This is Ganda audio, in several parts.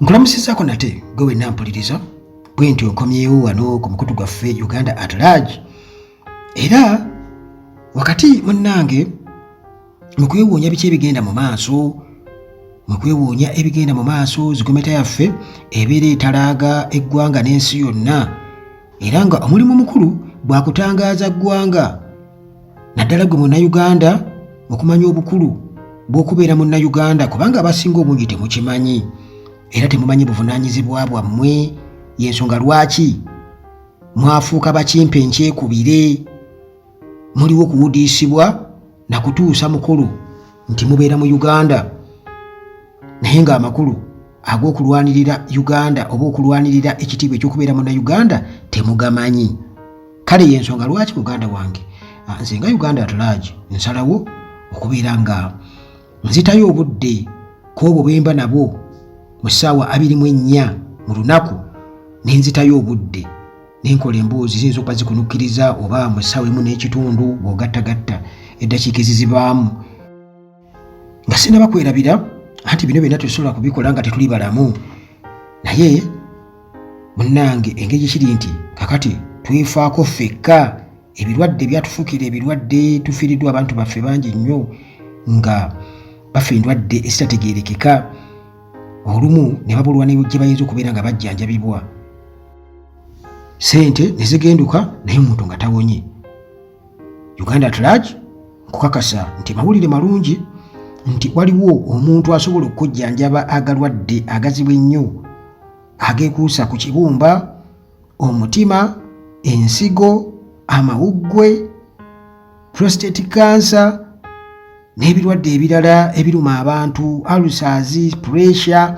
Nkulamusizaako nate gwe wenna mpuliriza bwe nti onkomyewo wano ku mukutu gwaffe Uganda at large. Era wakati munnange mu kwewuunya biki ebigenda mu maaso, mu kwewuunya ebigenda mu maaso, zigometa yaffe ebeera etalaaga eggwanga n'ensi yonna, era nga omulimu mukulu bwakutangaaza ggwanga naddala gwe munnayuganda okumanya obukulu bw'okubeera munnayuganda, kubanga abasinga obungi temukimanyi era temumanyi buvunaanyizibwa bwammwe. Y'ensonga lwaki mwafuuka bakimpe nkyekubire, muliwo okuwudiisibwa na kutuusa mukulu nti mubeera mu Uganda, naye ng'amakulu ag'okulwanirira Uganda oba okulwanirira ekitiibwa eky'okubeera munnayuganda temugamanyi. Kale y'ensonga lwaki muganda wange nze nga Uganda at large nsalawo okubeera nga nzitayo obudde kw'obwo bwe mba nabwo mu ssaawa 24 mu lunaku, nenzitayo obudde nenkola emboozi ziyinza okuba zikunukkiriza oba mu ssaawa 1 n'ekitundu bw'ogattagatta eddakiika ezizibaamu nga sinaba kwerabira. Anti bino byonna tusobola kubikola nga tetuli balamu, naye munnange engeri kiri nti kakati twefaako ffekka. Ebirwadde byatufuukira ebirwadde, tufiiriddwa abantu baffe bangi nnyo nga bafa endwadde ezitategeerekeka, olumu ne babulwa ne gye bayinza okubeera nga bajjanjabibwa, ssente ne zigenduka naye omuntu nga tawonye. Uganda at large nkukakasa nti mawulire malungi nti waliwo omuntu asobola okujjanjaba agalwadde agazibu ennyo ageekuusa ku kibumba, omutima, ensigo, amawuggwe, prostate cancer n'ebirwadde ebirala ebiruma abantu, ulcers, pressure.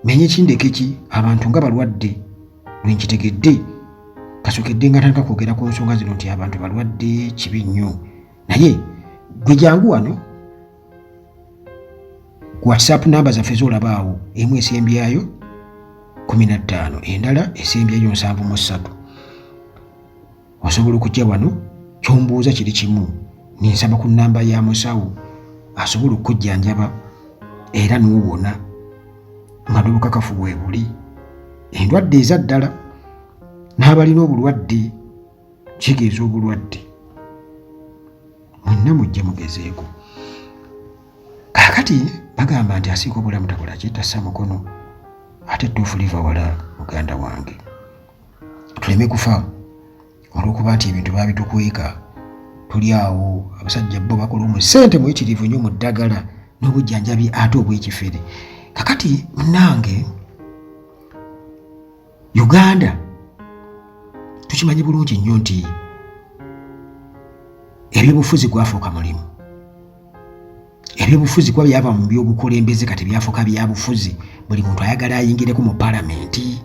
Menye kindeke ki abantu nga balwadde lwenkitegedde kasookedde nga ntandika kwogera ku nsonga zino nti abantu balwadde kibi nnyo, naye gwe jangu wano ku WhatsApp namba zaffe z'olabaawo, emu esembyayo 15 endala esembyayo 73. Osobola okujja wano, kyombuuza kiri kimu, ninsaba ku nnamba ya musawo asobola okujjanjaba era n'owona nga n'obukakafu bwe buli. Endwadde eza ddala n'abalina obulwadde kigeza obulwadde mwenna mujje mugezeeko. Kaakati bagamba nti asiika obulamu takola ki, tassa mukono, ate ettuufu liva wala. Muganda wange tuleme kufa olw'okuba nti ebintu babitukweka, tuli awo. Abasajja bo bakola mu ssente muyitirivu nnyo mu ddagala n'obujjanjabi ate obw'ekifere. Kakati munnange Uganda tukimanyi bulungi nnyo nti ebyobufuzi gwafuuka mulimu. Ebyobufuzi kuba byava mu byobukulembeze kati byafuuka byabufuzi. Buli muntu ayagala ayingireko mu palamenti,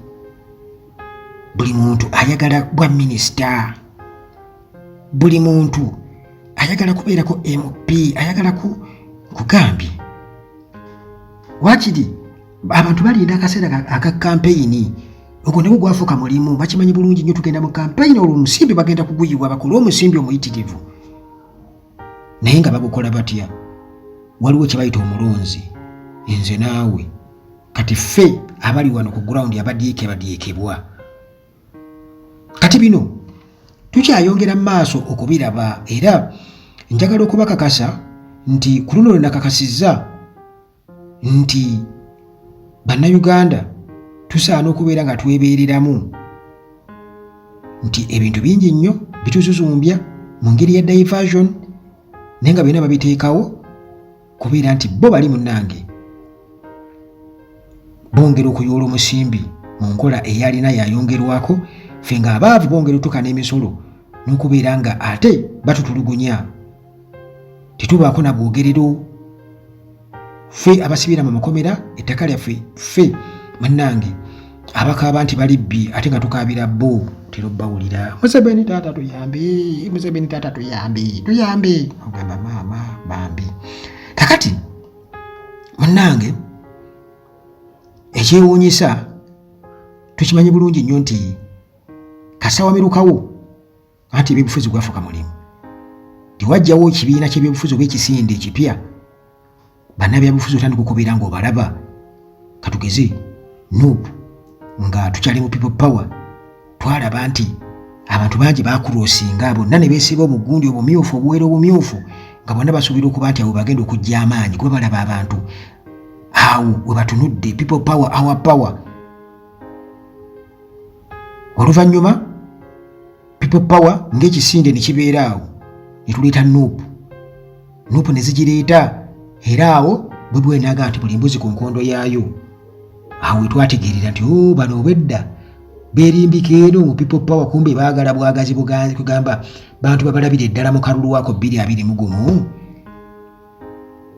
buli muntu ayagala bwa minisita, buli muntu ayagala kubeerako MP, ayagala kugambye wakiri abantu balinda akaseera aka kampeyini. Ogwo nagwo gwafuuka mulimu. Bakimanyi bulungi nnyo tugenda mu kampeyini olwo omusimbi bagenda kuguyiwa bakole omusimbi omuyitirivu, naye nga bagukola batya? Waliwo kye bayita omulonzi, nze naawe. Kati ffe abali wano ku gurawundi abadyeekebwa, kati bino tukyayongera mu maaso okubiraba, era njagala okubakakasa nti ku luno lwe nakakasizza nti bannayuganda tusaana okubeera nga twebeereramu, nti ebintu bingi nnyo bituzuzumbya mu ngeri ya diversion, naye nga byonna babiteekawo kubeera nti bo bali munnange bongera okuyoola omusimbi mu nkola eyalina yayongerwako, ffe nga abaavu bongera otuuka n'emisolo n'okubeera nga ate batutulugunya, tetubaako na bwogerero. Ffe abasibira mu makomera ettaka lyaffe, ffe munnange abakaaba nti balibbi ate nga tukaabira bo terobbawulira. Museveni taata tuyambe, Museveni taata tuyambe, ogamba maama bambi. Kakati munnange ekyewuunyisa tukimanyi bulungi nnyo nti kasawamirukawo anti ebyobufuzi gwafuuka mulimu. Tiwajjawo ekibiina ky'ebyobufuzi obw'ekisinde ekipya, bannabyabufuzi otandika okubeera ng'obalaba katugeze Nuupu nga tukyali mu people power twalaba nti abantu bangi bakulosinga bonna ne beesiba omugundi obumyufu obuwera obumyufu nga bonna basuubira okuba nti abo bagenda okujja amaanyi kuba balaba abantu awo we batunudde people power our power. Oluvannyuma people power ng'ekisinde ne kibeera awo ne tuleeta Nuupu ne zigireeta era awo bwe bwenaaga nti buli mbuzi ku nkondo yaayo. Awo we twategeerera nti bano obwedda beerimbika eno mu people power kumbe baagala bwagazi kugamba bantu babalabire ddala mu kalulu ako 2021.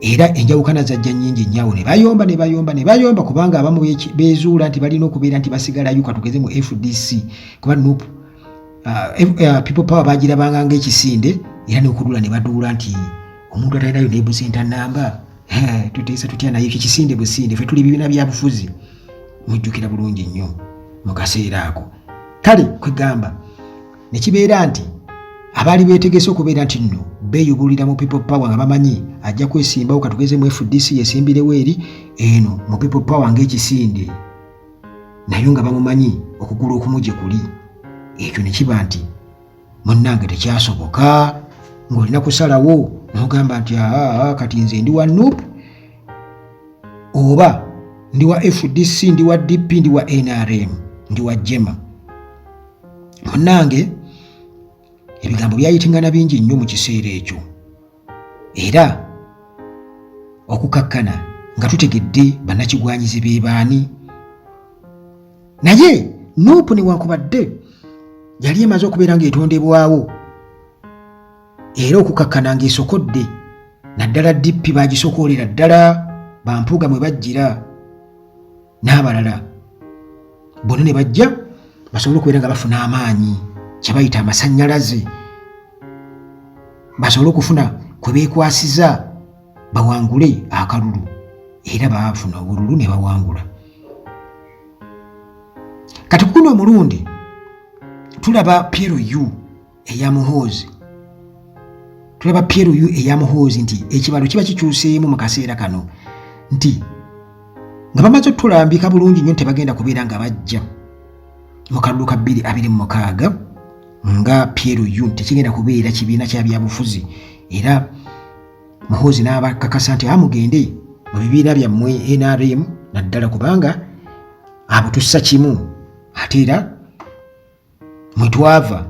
Era enjawukana zajja nnyingi nnyawo ne bayomba kubanga abamu beezuula nti balina okubeera nti basigalayo katugeze mu FDC kuba Nuupu people power bagirabanga ng'ekisinde era n'okudula ne baduula nti omuntu atalinayo neebusenta namba tuteesa tutya naye ekisinde businde ffe tuli bibiina bya bufuzi mujjukira bulungi nnyo mu kaseera ako. Kale kwegamba ne kibeera nti abaali beetegese okubeera nti nno beeyubulira mu people power nga bamanyi ajja kwesimbawo katugeze mu FDC yesimbirewo eri eno mu people power ng'ekisinde nayo nga bamumanyi okugula okumu gye kuli. Ekyo ne kiba nti munnange tekyasoboka ng'olina kusalawo n'ogamba nti kati nze ndi wa Nuupu oba ndi wa FDC ndi wa DP ndi wa NRM ndi wa Jema. Munnange ebigambo byayitingana bingi nnyo mu kiseera ekyo era okukakkana nga tutegedde bannakigwanyizi be baani. Naye Nuupu newankubadde yali emaze okubeera ng'etondebwawo era okukakkana ng'esokodde naddala DP bagisokoolera ddala bampuuga mwe bajjira n'abalala bonna ne bajja basobole okubeera nga bafuna amaanyi kye bayita amasannyalaze basobole okufuna kwe beekwasiza bawangule akalulu era baafuna obululu ne bawangula. Kati kuno omulundi tulaba PLU eya Muhoozi nti ekibalo kiba kikyuseemu mu kaseera kano nti nga bamaze otulambika bulungi nnyo tebagenda kubeera nga bajja mu kalulu ka 2026 nga PLU tekigenda kubeera kibiina kya byabufuzi era Muhoozi n'abakakasa nti amugende mu bibiina byammwe NRM naddala kubanga abo tussa kimu ate era mwe twava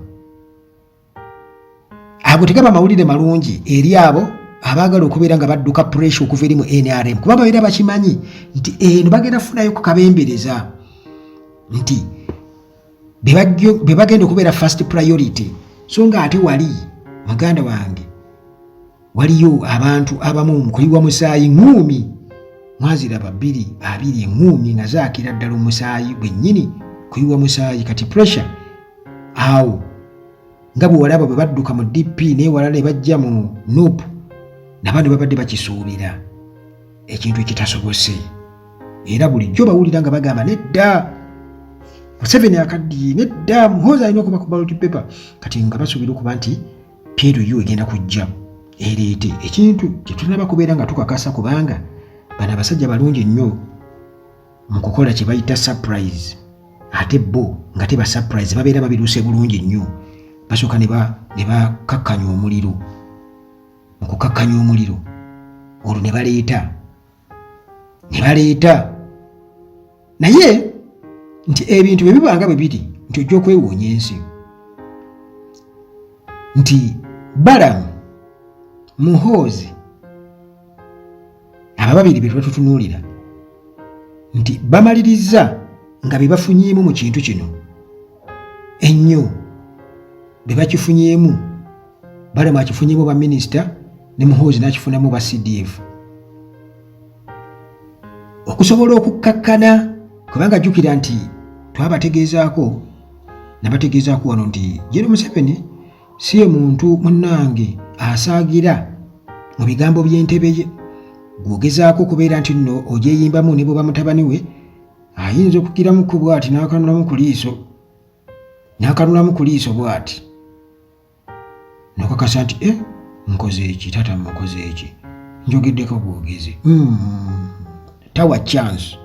abo tegaba mawulire malungi eri abo abaagala okubeera nga badduka pressure okuva eri mu NRM kuba babeera bakimanyi nti eno bagenda kufunayo ku kabembereza nti be bagenda okubeera first priority. So nga ate wali muganda wange waliyo abantu abamu mukuyiwa musaayi ngumi mwaziraba 2 ngumi nga zaakira ddala omusaayi gwennyini kuyiwa musaayi kati pressure awo nga bwe walaba bwe badduka mu DP n'ewalala ne bajja mu Nuupu nabandi babadde bakisuubira ekintu ekitasobose era bulijjo bawulira nga bagamba nedda Museveni akaddiye nedda Muhoozi alina okuba ku ballot paper kati nga basuubira okuba nti PLU egenda kujja ereete ekintu kye tulina kubeera nga tukakasa kubanga bano abasajja balungi nnyo mu kukola kye bayita surprise ate bo nga teba surprise babeera babiruuse bulungi nnyo basooka ne bakakkanya omuliro mu kukakkanya omuliro olwo ne baleeta naye nti ebintu bye bibanga bwe biri nti ojja okwewoonya ensi nti Balamu Muhoozi aba babiri be tutunuulira nti bamaliriza nga be bafunyeemu mu kintu kino ennyo be bakifunyeemu Balamu akifunyeemu ba minisita ne Muhoozi n'akifunamu ba CDF okusobola okukkakkana kubanga jjukira nti twabategeezaako nabategeezaako wano nti General Museveni si ye muntu munnange asaagira mu bigambo by'entebe ye gwogezaako okubeera nti nno ogyeyimbamu ne bw'oba mutabani we ayinza okugiramu ku bw'ati n'akanulamu ku liiso bw'ati n'okakasa nti nkoze eki taata mukoze eki njogeddeko bwogezi tawa chance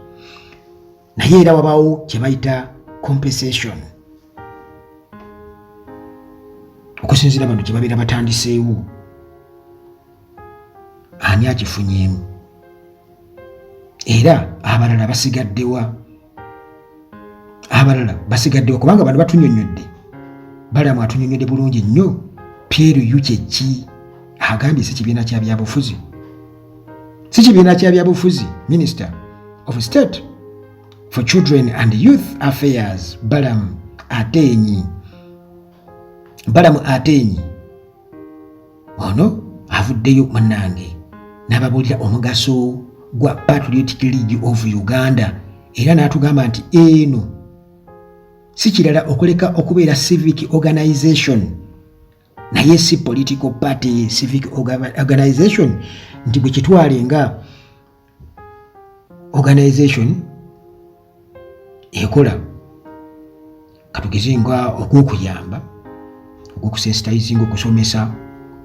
naye era wabaawo kye bayita compensation okusinziira bano kye babeera batandiseewo ani akifunyeemu era abalala basigaddewa kubanga bano batunyonnyodde Balamu atunyonnyodde bulungi nnyo Pierre ki agambye si kibiina kya byabufuzi Minister of State for Children and Youth Affairs Balamu Atenyi ono avuddeyo munnange n'ababuulira omugaso gwa Patriotic League of Uganda era n'atugamba nti eno si kirala okuleka okubeera civic organization naye si political party civic organization nti bwe kitwale nga organization ekola katugeze nga okukuyamba okusensitizing okusomesa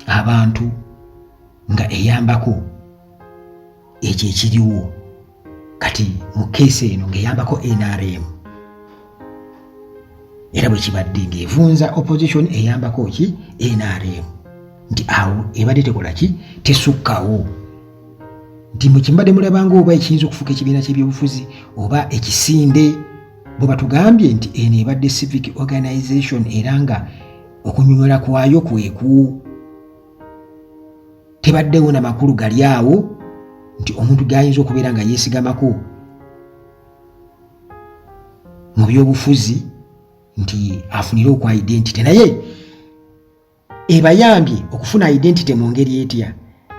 abantu nga eyambako ekyo ekiriwo kati mu keesi eno ng'eyambako NRM era bwe kibadde ng'evunza opposition eyambako ki NRM nti awo ebadde tekola ki tesukkawo nti mwe kimbadde mulabanga oba ekiyinza okufuuka ekibiina ky'ebyobufuzi oba ekisinde bwe batugambye nti eno ebadde civic organization era nga okunyonyola kwayo kweku tebaddewo n'amakulu gali awo nti omuntu gayinza okubeera nga yeesigamako mu byobufuzi nti afunire okwa identity naye ebayambye okufuna identity mu ngeri etya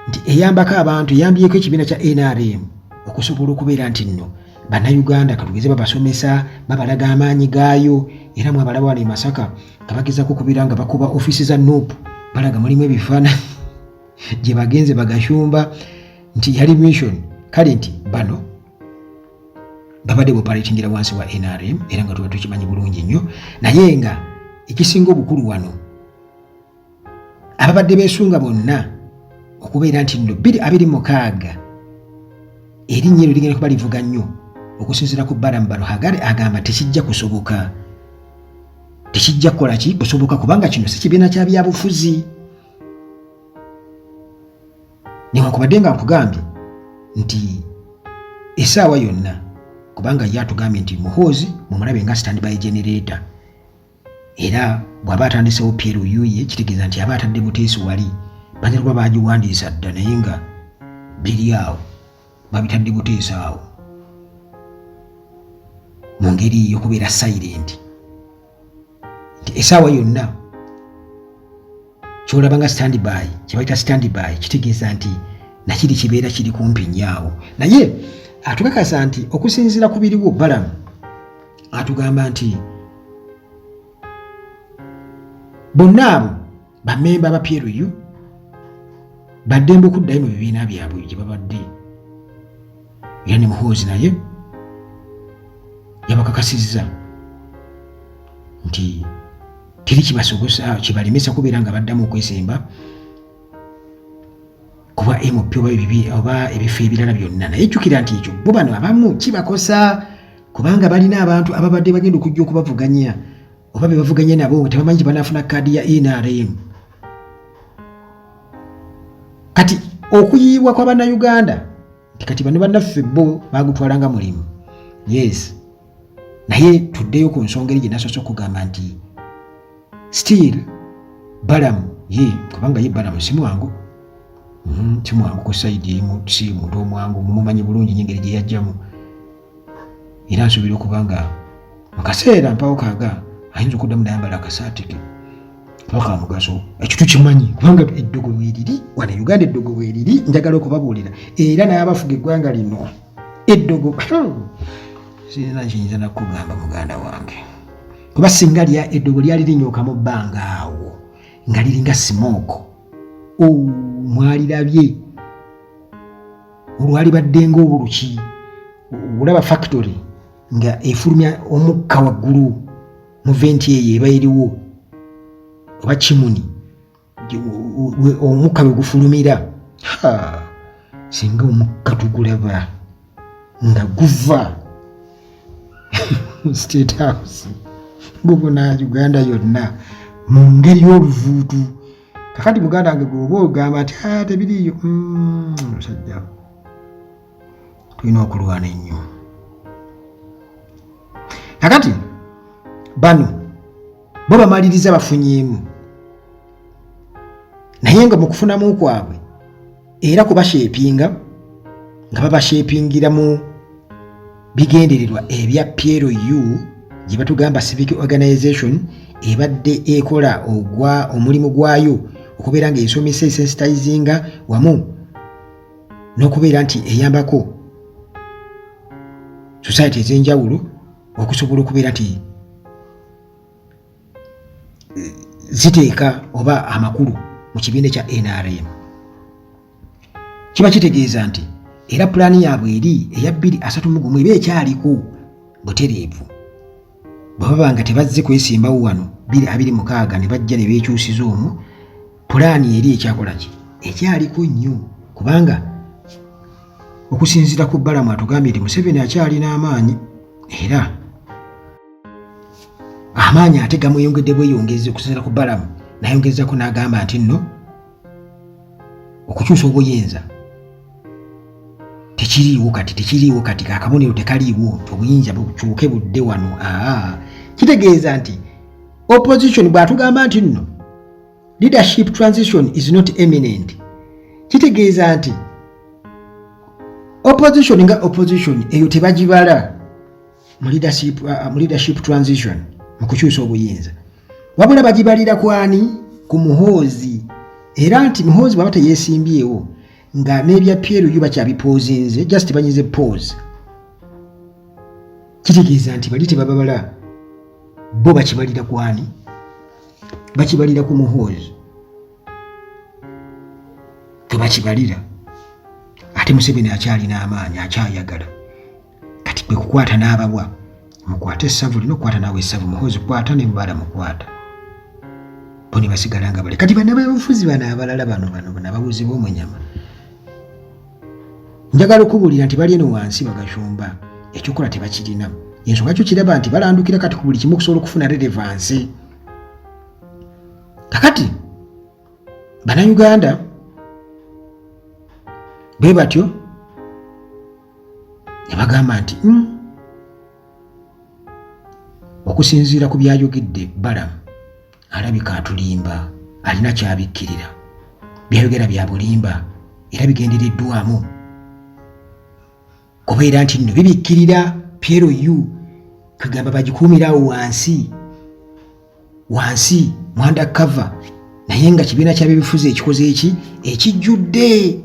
nti eyambako abantu eyambyeko ekibiina kya NRM okusobola okubeera nti nno bannayuganda katugeze babasomesa babalaga amaanyi gaayo era mwabalaba wano e Masaka nga bagezako okubeera nga bakuba ofiisi za NUP balaga mulimu ebifaananyi gye bagenze bagashumba nti yali mission kale nti bano babadde boperatingira wansi wa NRM era nga tuba tukimanyi bulungi nnyo naye nga ekisinga obukulu wano ababadde beesunga bonna okubeera nti nno 2026 erinnya eryo ligenda kuba livuga nnyo okusinziira ku Balamu Baluhagale agamba tekijja kusoboka tekijja kukola ki kusoboka kubanga kino si kibiina kya byabufuzi newankubadde nga nkugambye nti essaawa yonna kubanga ye atugambye nti Muhoozi mumulabe nga standby generator era bw'aba atandisewo Pierre ye kitegeeza nti aba atadde buteesi wali banyala kuba bagiwandiisa dda naye nga biri awo babitadde buteesi awo mu ngeri y'okubeera silent nti essaawa yonna kyolaba nga standby kye bayita standby kitegeeza nti nakiri kibeera kiri kumpi nnyo naye atukakasa nti okusinziira ku biriwo Balamu atugamba nti bonna abo bammemba ba PLU baddembe okuddayo mu bibiina byabwe gye babadde era ne Muhoozi naye yabakakasizza nti teri kibasogosa kibalemesa kubeera nga baddamu okwesemba kuba MOP oba ebifo ebirala byonna naye jjukira nti ekyo bo bano abamu kibakosa kubanga balina abantu ababadde bagenda okujja okubavuganya oba be bavuganye nabo tebamanyi banafuna kaadi ya NRM kati okuyiibwa kwa bannayuganda kati bano bannaffe bo bagutwalanga mulimu yes naye tuddeyo ku nsonga eri gye nasoose okugamba nti still Balamu ye kubanga ye Balamu si mwangu kimwangu ku sayidi emu si muntu omwangu mumumanyi bulungi nyengeri gye yajjamu era nsuubira okubanga mu kaseera mpawo kaaga ayinza okuddamu nayambala akasaati ke paka mugaso ekyo tukimanyi kubanga eddogo weeriri wano Uganda eddogo weeriri njagala okubabuulira era n'abafuga eggwanga lino eddogo sirina kiyinza nakugamba muganda wange kuba singa lya eddogo lyali linyookamu bbanga awo nga liringa smoke mwalirabye olwali baddenga obuluki olaba factory nga efulumya omukka waggulu mu venti eyo eba eriwo oba kimuni omukka we gufulumira singa omukka tugulaba nga guva State House bubona Uganda yonna mu ngeri y'oluvuutu. Kakati muganda wange gwoba ogamba ati tebiriiyo musajja tulina okulwana ennyo. Kakati bano bo bamaliriza bafunyeemu naye nga mu kufunamu kwabwe era kubashepinga nga babashepingira mu bigendererwa ebya PLU gye batugamba civic organization ebadde ekola omulimu gwayo okubeera nga esomesa esensitizinga wamu n'okubeera nti eyambako society ez'enjawulo okusobola okubeera nti ziteeka oba amakulu mu kibiina kya NRM. Kiba kitegeeza nti era pulaani yaabwe eri eya 2031 eba ekyaliko butereevu. Bwebaba nga tebazze kwesimbawo wano 2026 ne bajja ne beekyusiza omwo, pulaani eri ekyakola ki ekyaliko nnyo, kubanga okusinziira ku Balamu atugambye nti Museveni akyalina amaanyi era amaanyi ate gamweyongedde bweyongezi. Okusinziira ku Balamu nayongezako n'agamba nti nno okukyusa obuyinza tekiriiwo kati akabonero tekaliiwo obuyinza bukyuke budde wano. Kitegeeza nti opposition bw'atugamba nti nno leadership transition is not imminent, kitegeeza nti opposition nga opposition eyo tebagibala mu leadership transition mu kukyusa obuyinza, wabula bagibalira kwani? Ku Muhoozi. Era nti Muhoozi bwaba teyeesimbyewo nga n'ebya PLU bakyabipozinze just banyize pause, kitegeeza nti bali tebababala, bo bakibalira kwani? Bakibalira ku Muhoozi tebakibalira. Ate Museveni akyalina amaanyi, akyayagala. Kati kwe kukwata n'ababwa, mukwate essavu lino, okukwata naawe essavu, Muhoozi kwata ne Mbala mukwata, bo ne basigala nga bali. Kati bannababufuzi bano abalala bano ababuuzi b'omunyama, njagala okubuulira nti bali eno wansi bagashumba, ekyokola tebakirina. Ensonga kyo kiraba nti balandukira kati ku buli kimu okusobola okufuna relevance. Kakati Bannayuganda bwe batyo ne bagamba nti okusinziira ku byayogedde Balamu alabika atulimba, alina kyabikkirira, byayogera bya bulimba era bigendereddwamu kubeera nti nno bibikkirira PLU kagamba bagikuumirawo wansi mu undercover, naye nga kibiina ky'abeebifuzi ekikoze eki ekijjudde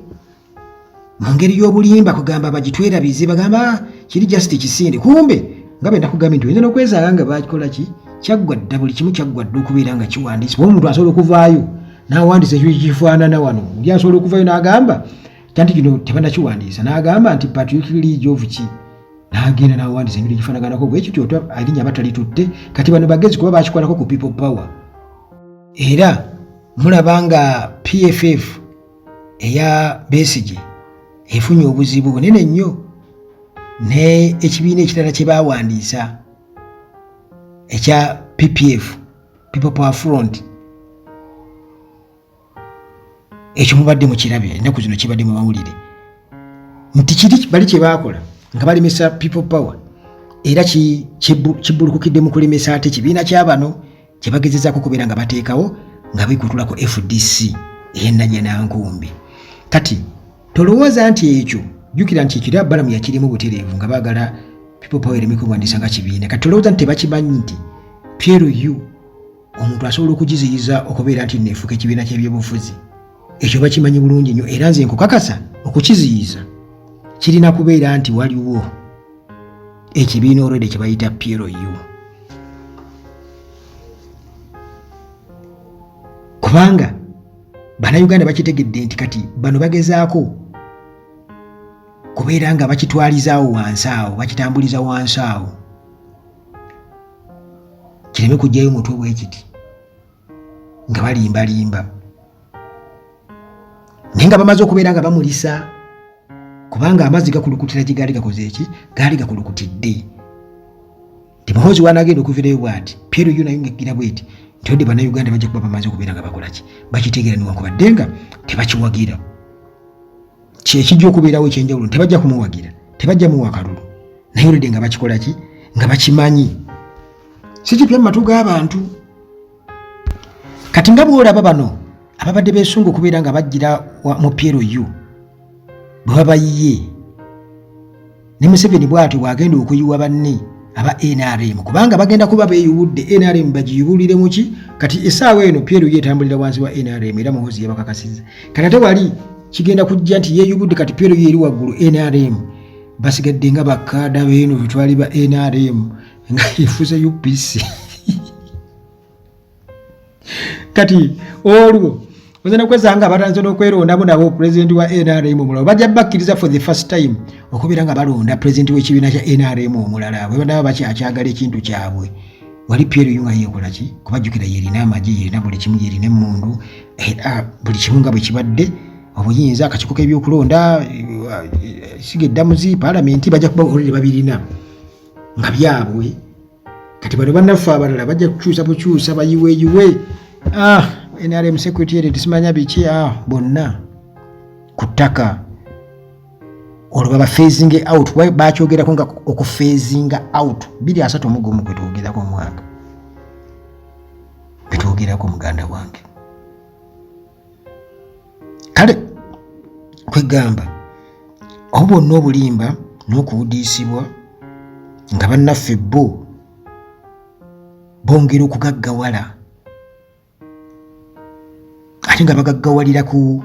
mu ngeri y'obulimba, kugamba bagitwerabize, bagamba kiri just kisinde. Kumbe nga benda kugamba nti oyinza n'okwesanga nga bakikola ki kyaggwa dda, buli kimu kyaggwa dda okubeera nga kiwandiisibwa. Omuntu asobola okuvaayo n'awandiisa ekyo kifaanana wano, oli asobola okuvaayo n'agamba tanti kino tebannakiwandiisa, n'agamba nti Patrick League of ki, n'agenda n'awandiisa ebintu ekifaanaganako bwe kityo, erinnya batalitutte. Kati bano bagezi kuba bakikolako ku people power. Era mulaba nga PFF eya Besigye efunye obuzibu bunene nnyo, ne ekibiina ekirala kye baawandiisa ekya PPF, People Power Front, ekyo mubadde mukirabye ennaku zino, kibadde mu mawulire nti kiri bali kye baakola nga balemesa people power, era kibbulukukidde mu kulemesa ate ekibiina ky'abano kye bagezezaako kubeera nga bateekawo nga bikutulako FDC ey'ennanya nankumbi. Kati tolowooza nti ekyo, jjukira nti ekyo Balamu yakirimu butereevu nga baagala people power ereme kuwandiisa nga kibiina. Kati tolowooza nti tebakimanyi nti PLU omuntu asobola okugiziyiza okubeera nti neefuuka ekibiina ky'ebyobufuzi. Ekyo bakimanyi bulungi nnyo, era nze nkukakasa okukiziyiza kirina kubeera nti waliwo ekibiina olwedde kye bayita PLU, kubanga Bannayuganda bakitegedde nti kati bano bagezaako kubeera nga bakitwalizaawo wansi awo, bakitambuliza wansi awo, kireme kujjayo mutwe bwe kiti nga balimbalimba, naye nga bamaze okubeera nga bamulisa, kubanga amazzi gakulukutira gye gaali gakoze eki, gaali gakulukutidde. Timuhozi wanagenda okuviirayo bw'ati PLU nayo ng'ekkira bw'eti nti odde bannayuganda bajja kuba bamaze okubeera nga bakola ki bakitegeera newankubadde nga tebakiwagira kyekijja okubeerawo ekyenjawulo tebajja kumuwagira tebajja muwa kalulu naye olidde nga bakikola ki nga bakimanyi si kipya mu matu g'abantu kati nga bw'olaba bano ababadde beesunga okubeera nga bajjira mu PLU bwe babayiye ne Museveni bw'atyo bw'agenda okuyiwa banne aba NRM kubanga bagenda kuba beeyubudde NRM bagiyubulire mu ki kati essaawa eno PLU etambulira wansi wa NRM era Muhoozi yabakakasizza kati ate wali kigenda kujja nti yeeyubudde kati PLU eri waggulu NRM basigadde nga bakkaada beeno betwali ba NRM nga efuuse UPC kati olwo ozena kwesanga abatanze n'okwerondamu nabo pulezidenti wa NRM omulala bajja bakkiriza for the first time okubeera nga balonda pulezidenti w'ekibiina kya NRM omulala bwe banaba bakyakyagala ekintu kyabwe wali PLU nga yeekola ki kubajjukira yerina amagye yerina buli kimu yerina emmundu buli kimu nga bwe kibadde obuyinza akakiiko k'ebyokulonda siga eddamuzi paalamenti bajja kuba olere babirina nga byabwe kati bano bannaffe abalala bajja kukyusa bukyusa bayiweeyiwe NRM secretary simanya biki bonna ku ttaka olwo baba phasing out bakyogerako nga okuphasing out 23 kwetwogerako omwaka betwogerako muganda wange kale kwegamba aho bonna obulimba n'okubudiisibwa nga bannaffe bo bongera okugaggawala ate nga bagaggawalira ku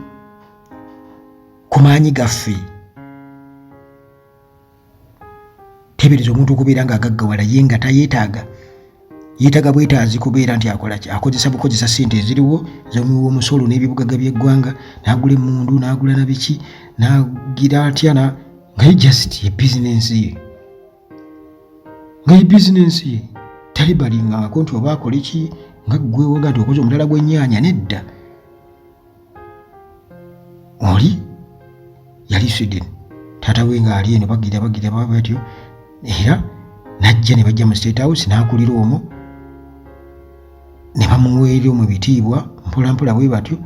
maanyi gaffe tebereza omuntu okubeera nga agaggawala ye nga tayeetaaga yeetaaga bwetaazi kubeera nti akola ki akozesa ssente eziriwo zomuwa omusolo n'ebibugaga by'eggwanga n'agula emmundu n'agula na biki n'agira atya nga ye just ebizinensi ye tali balingangako nti oba akole ki nga ggwewo nga nti okoze omulala gw'ennyaanya nedda oli yali Sweden taata we nga ali eno bagira batyo era najja ne bajja mu State House n'akulira omwo ne bamuweera mu bitiibwa mpolampola bwe batyo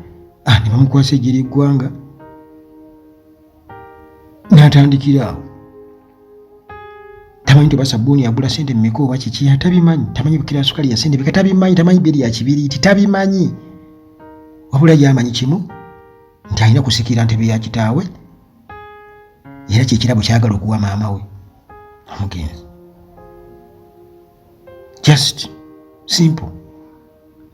ne bamukwasa ejje ly'eggwanga n'atandikira awo tamanyi nti oba sabbuuni agula ssente mmeka oba kiki tabimanyi tamanyi bukira sukali ya ssente bika tabimanyi tamanyi biri ya kibiriiti tabimanyi wabula yamanyi kimu nti alina kusikira ntebe ya kitaawe era kyekirabo kyagala okuwa maama we omugenzi just simple